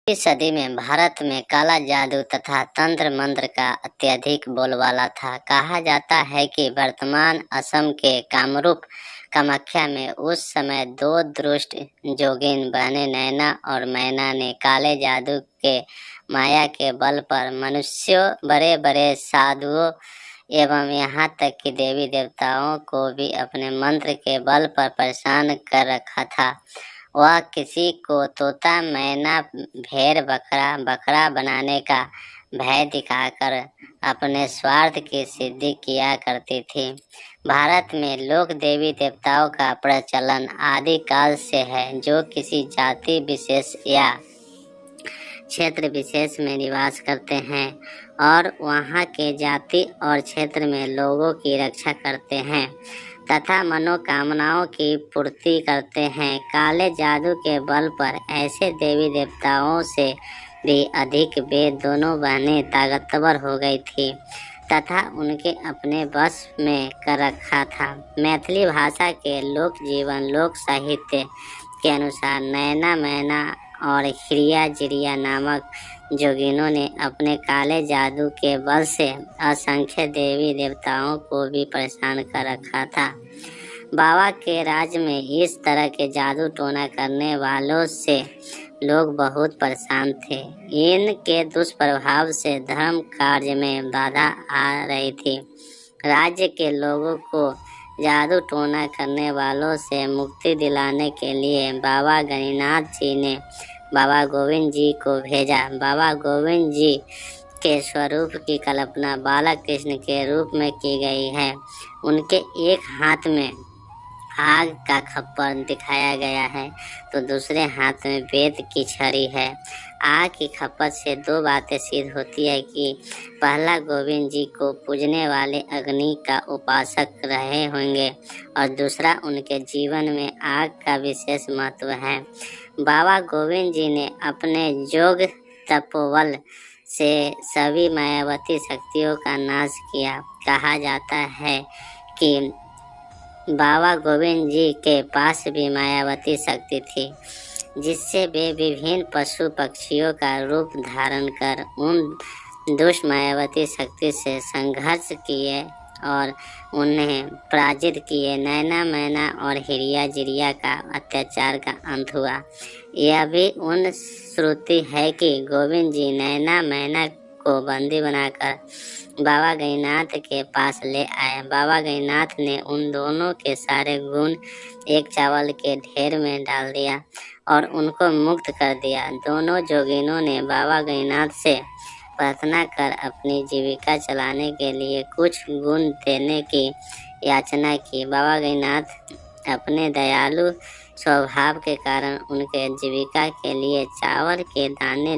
इस सदी में भारत में काला जादू तथा तंत्र मंत्र का अत्यधिक बोलबाला था। कहा जाता है कि वर्तमान असम के कामरूप कामाख्या में उस समय दो दुष्ट जोगिन बहनें नैना और मैना ने काले जादू के माया के बल पर मनुष्यों, बड़े बड़े साधुओं एवं यहाँ तक कि देवी देवताओं को भी अपने मंत्र के बल पर परेशान कर रखा था। वह किसी को तोता, मैना, भेड़, बकरा बनाने का भय दिखाकर अपने स्वार्थ की सिद्धि किया करती थी। भारत में लोक देवी देवताओं का प्रचलन आदिकाल से है, जो किसी जाति विशेष या क्षेत्र विशेष में निवास करते हैं और वहाँ के जाति और क्षेत्र में लोगों की रक्षा करते हैं तथा मनोकामनाओं की पूर्ति करते हैं। काले जादू के बल पर ऐसे देवी देवताओं से भी अधिक वे दोनों बहनें ताकतवर हो गई थी तथा उनके अपने बस में कर रखा था। मैथिली भाषा के लोक जीवन, लोक साहित्य के अनुसार नैना, मैना और हिरिया जिरिया नामक जोगिनों ने अपने काले जादू के बल से असंख्य देवी देवताओं को भी परेशान कर रखा था। बाबा के राज में इस तरह के जादू टोना करने वालों से लोग बहुत परेशान थे। इनके दुष्प्रभाव से धर्म कार्य में बाधा आ रही थी। राज्य के लोगों को जादू टोना करने वालों से मुक्ति दिलाने के लिए बाबा गणिनाथ जी ने बाबा गोविंद जी को भेजा। बाबा गोविंद जी के स्वरूप की कल्पना बालक कृष्ण के रूप में की गई है। उनके एक हाथ में आग का खप्पर दिखाया गया है तो दूसरे हाथ में वेद की छड़ी है। आग की खप्पर से दो बातें सिद्ध होती है कि पहला, गोविंद जी को पूजने वाले अग्नि का उपासक रहे होंगे और दूसरा, उनके जीवन में आग का विशेष महत्व है। बाबा गोविंद जी ने अपने जोग तपोबल से सभी मायावती शक्तियों का नाश किया। कहा जाता है कि बाबा गोविंद जी के पास भी मायावती शक्ति थी, जिससे वे विभिन्न पशु पक्षियों का रूप धारण कर उन दुष्ट मायावती शक्ति से संघर्ष किए और उन्हें पराजित किए। नैना, मैना और हिरिया जिरिया का अत्याचार का अंत हुआ। यह भी उन श्रुति है कि गोविंद जी नैना मैना को बंदी बनाकर बाबा गणिनाथ के पास ले आए। बाबा गणिनाथ ने उन दोनों के सारे गुण एक चावल के ढेर में डाल दिया और उनको मुक्त कर दिया। दोनों जोगिनों ने बाबा गणिनाथ से प्रार्थना कर अपनी जीविका चलाने के लिए कुछ गुण देने की याचना की। बाबा गणिनाथ अपने दयालु स्वभाव के कारण उनके जीविका के लिए चावल के दाने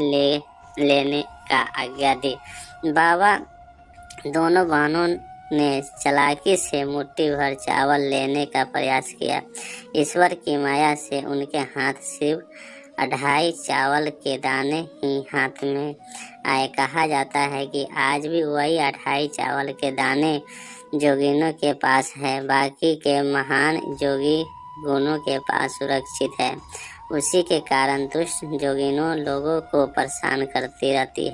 लेने का आज्ञा दी। बाबा दोनों बहनों ने चालाकी से मुट्ठी भर चावल लेने का प्रयास किया। ईश्वर की माया से उनके हाथ सिर्फ 2.5 चावल के दाने ही हाथ में आए। कहा जाता है कि आज भी वही 2.5 चावल के दाने जोगिनों के पास है, बाकी के महान जोगी गुणों के पास सुरक्षित है। उसी के कारण दुष्ट जोगिनों लोगों को परेशान करती रहती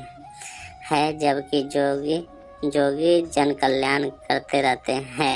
है, जबकि जोगी जन कल्याण करते रहते हैं।